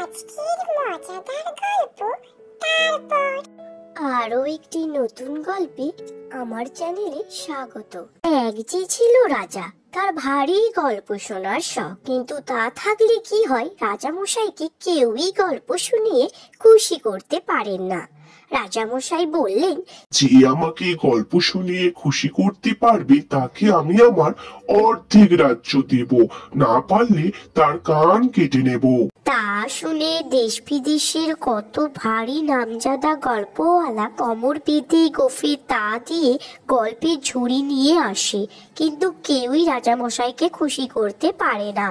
আজকের মজাদার গল্প তারপর। আরো একটি নতুন গল্পে আমার চ্যানেলে স্বাগত। এক যে ছিল রাজা, তার ভারী গল্প শোনার শখ, কিন্তু তা থাকলে কি হয়, রাজামশাইকে কেউই গল্প শুনিয়ে খুশি করতে পারেন না। রাজামশাই বললেন, যে আমাকে গল্প শুনিয়ে খুশি করতে পারবে তাকে আমি আমার অর্ধেক রাজ্য দেব, না পারলে তার কান কেটে নেব। তা শুনে দেশ বিদেশের কত ভারী নামজাদা গল্পওয়ালা কমর বেঁধে গোফে তা দিয়ে গল্পের ঝুড়ি নিয়ে আসে, কিন্তু কেউই রাজামশাইকে খুশি করতে পারে না।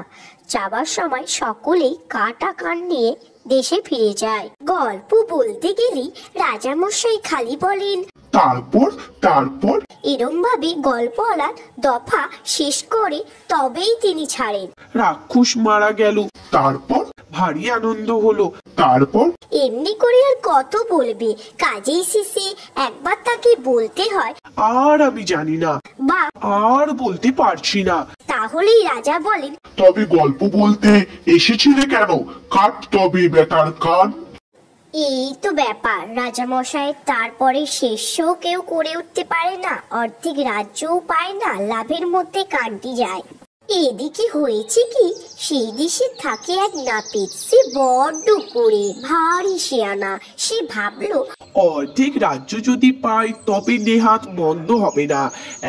যাবার সময় সকলেই কাটা কান নিয়ে দেশে ফিরে যায়। গল্প বলতে গেলেই রাজামশাই খালি বলেন তারপর তারপর এরম ভাবে গল্পওয়ালা দফা শেষ করে তবেই তিনি ছাড়েন। রাক্ষস মারা গেল, তারপর ভারী আনন্দ হলো। তারপর এমনি করে আর কত বলবে, কাজেই শেষে একবার তাকে বলতে হয়, আর আমি জানি না, বা আর বলতে পারছি না। তাহলেই রাজা বলেন, তবে গল্প বলতে এসেছিলে কেন? কাট তবে বেটার কান। এই তো ব্যাপার রাজামশাই। তারপরে শেষও কেউ করে উঠতে পারে না, অর্ধেক রাজ্যও পায় না, লাভের মধ্যে কান্তি যায়। এদিকে হয়েছে কি, সেই দেশে থাকে এক নাপিত। সে বড্ড করে ভারী শিয়ানা। সে ভাবলো, অর্ধেক রাজ্য যদি পাই তবে নেহাত মন্দ হবে না,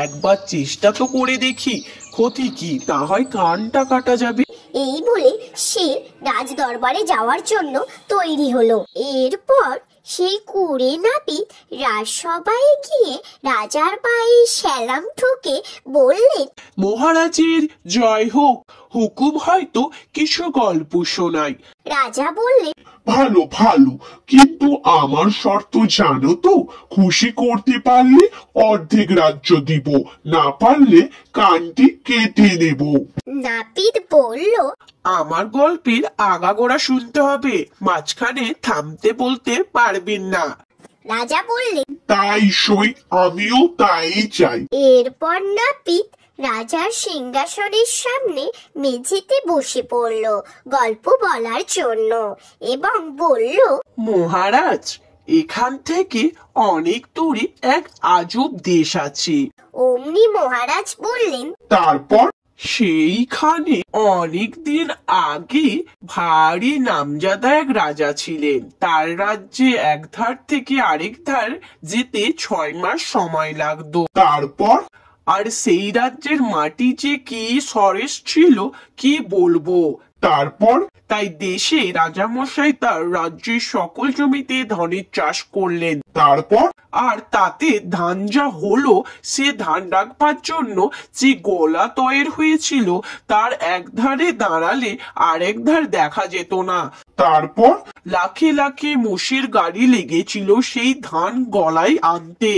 একবার চেষ্টা তো করে দেখি, ক্ষতি কি, না হয় কানটা কাটা যাবে। এই বলে সে রাজ দরবারে যাওয়ার জন্য তৈরি হলো। এরপর সেই কুড়ে নাপিত রাজসভায় গিয়ে রাজার পায়ে সেলাম ঠুকে বললেন, মহারাজের জয় হোক, হুকুম হয়তো কিছু গল্প শোনাই। রাজা বললেন, ভালো ভালো, কিন্তু আমার শর্ত জানো তো? খুশি করতে পারলে অর্ধেক রাজ্য দিব, না পারলে কানটি কেটে নেব। নাপিত বলল, আমার গল্পের আগাগোড়া শুনতে হবে, মাঝখানে থামতে বলতে পারবেন না। রাজা বললেন, তাই সই, আমিও তাই চাই। এরপর নাপিত রাজার সিংহাসনের সামনে মেঝেতে বসে পড়ল গল্প বলার জন্য এবং বলল, মহারাজ, এখান থেকে অনেক দূরে এক আজব দেশ আছে। অমনি মহারাজ বললেন, তারপর সেইখানে অনেক দিন আগে ভারী নামজাদা এক রাজা ছিলেন। তার রাজ্যে এক ধার থেকে আরেক ধার যেতে 6 মাস সময় লাগতো। তারপর আর সেই রাজ্যের মাটি যে কি সরেস ছিল কি বলবো। তারপর তাই দেশে রাজামশাই তার রাজ্যের সকল জমিতে ধানের চাষ করলেন। তারপর আর তাতে ধান যা হলো, সে ধান রাখবার জন্য যে গোলা তৈরি হয়েছিল তার এক ধারে দাঁড়ালে আরেক ধার দেখা যেত না। তারপর লাখে লাখে মোষের গাড়ি লেগেছিল সেই ধান গলায় আনতে।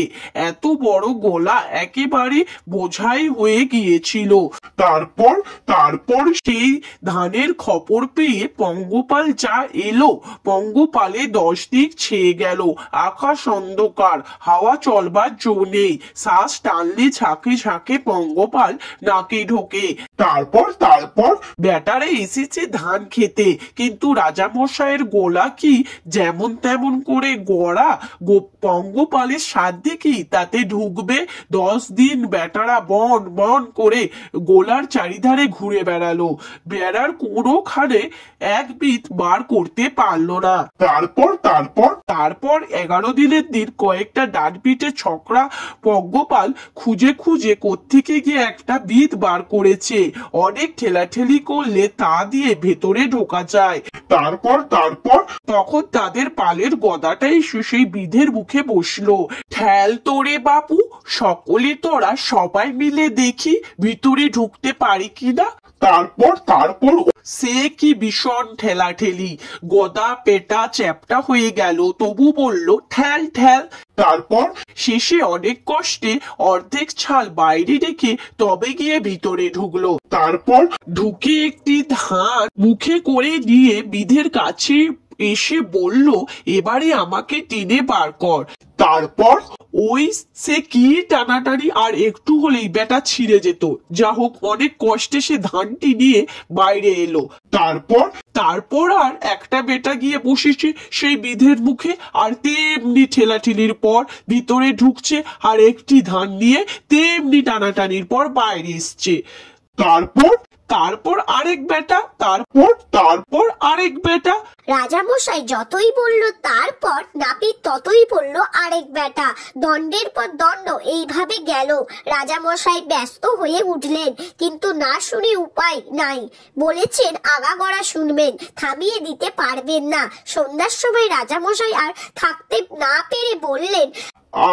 এত বড় গোলা একেবারে বোঝাই হয়ে গিয়েছিল। তারপর তারপর সেই ধানের খবর পেয়ে পঙ্গপাল যা এলো, পঙ্গপালে 10 দিক ছেয়ে গেল। আকাশ অন্ধকার, হাওয়া চলবার জো নেই। শ্বাস টানলে ঝাঁকে ঝাঁকে পঙ্গপাল নাকে ঢোকে। তারপর তারপর বেটারে এসেছে ধান খেতে, কিন্তু রাজামশাইয়ের গোলা কি যেমন তেমন করে গড়া? পঙ্গপালের সাধ্যে কি তাতে ঢুকবে? 10 দিন বেটারা বন বন করে গোলার চারিধারে ঘুরে বেড়ালো, বেড়ার কোনোখানে এক বিট বার করতে পারলো না। তারপর তারপর তারপর 11 দিনের দিন কয়েকটা ডান পিঠে ছকরা পঙ্গপাল খুঁজে খুঁজে কোত্থেকে গিয়ে একটা বিট বার করেছে। অনেক ঠেলাঠেলি করলে তা দিয়ে ভেতরে ঢোকা যায়। তারপর তারপর তখন তাদের পালের গদাটা এসে সেই বিধের মুখে বসলো। ঠেল তোরে বাপু, সকলে তোরা সবাই মিলে দেখি ভিতরে ঢুকতে পারি কিনা। তারপর তারপর সে কি ভীষণ ঠেলাঠেলি, গদা পেটা চ্যাপটা হয়ে গেল, তবু বলল ঠেল ঠেল। তারপর শেষে অনেক কষ্টে অর্ধেক ছাল বাইরে রেখে তবে গিয়ে ভিতরে ঢুকলো। তারপর ঢুকে একটি ধান মুখে করে দিয়ে বিধের কাছে এসে বলল, এবারে আমাকে টেনে বার কর। তারপর ওই সে কি টানাটানি, আর একটু হলেই বেটা ছিঁড়ে যেত। যা হোক, অনেক কষ্টে সে ধানটি নিয়ে বাইরে এলো। তারপর আর একটা বেটা গিয়ে বসেছে সেই বিধের মুখে, আর তেমনি ঠেলাঠেলির পর ভিতরে ঢুকছে, আর একটি ধান নিয়ে তেমনি টানাটানির পর বাইরে এসছে। তারপর আরেক বেটা, তারপর আরেক বেটা। রাজামশাই যতই বলল তারপর নাপিত ততই বলল আরেক বেটা। দণ্ডের পর দণ্ড এইভাবে গেল। রাজামশাই ব্যস্ত হয়ে উঠলেন, কিন্তু না শুনে উপায় নাই। বলেছেন আগাগোড়া শুনবেন, থামিয়ে দিতে পারবেন না। সন্ধ্যার সময় রাজামশাই আর থাকতে না পেরে বললেন,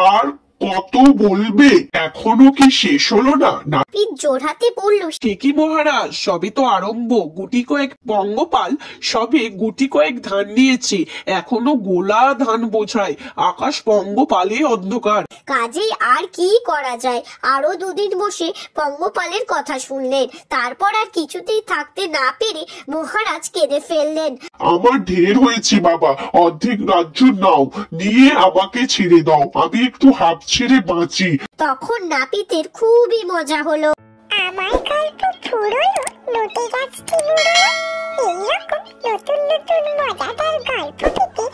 আর কত বলবে? এখনো কি শেষ হলো না? নাপিত জোড়হাতে বলল, ঠিকই মহারাজ, সবই তো আরম্ভ। গুটি কয়েক পঙ্গপাল সবে গুটি কয়েক ধান নিয়েছে, এখনো গোলা ধান বোঝায়। আকাশ পঙ্গপালে অন্ধকার। কাজেই আর কি করা যায়? আরো দুদিন বসে পঙ্গপালের কথা শুনলেন। তারপর আর কিছুতেই থাকতে না পেরে মহারাজ কেঁদে ফেললেন। আমার ঢের হয়েছে বাবা, অর্ধেক রাজ্য নাও, নিয়ে আমাকে ছেড়ে দাও, আমি একটু হাঁপ ছেড়ে বাঁচি। তখন নাপিতের খুবই মজা হলো। আমার গল্প পুরনো, নটি গাছটি উড়লো। এইরকম নতুন নতুন মজাদার গল্প পেতে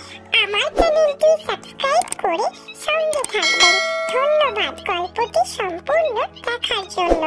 আমার চ্যানেলটি সাবস্ক্রাইব করে সঙ্গে থাকবেন। ধন্যবাদ গল্পটি সম্পূর্ণ দেখার জন্য।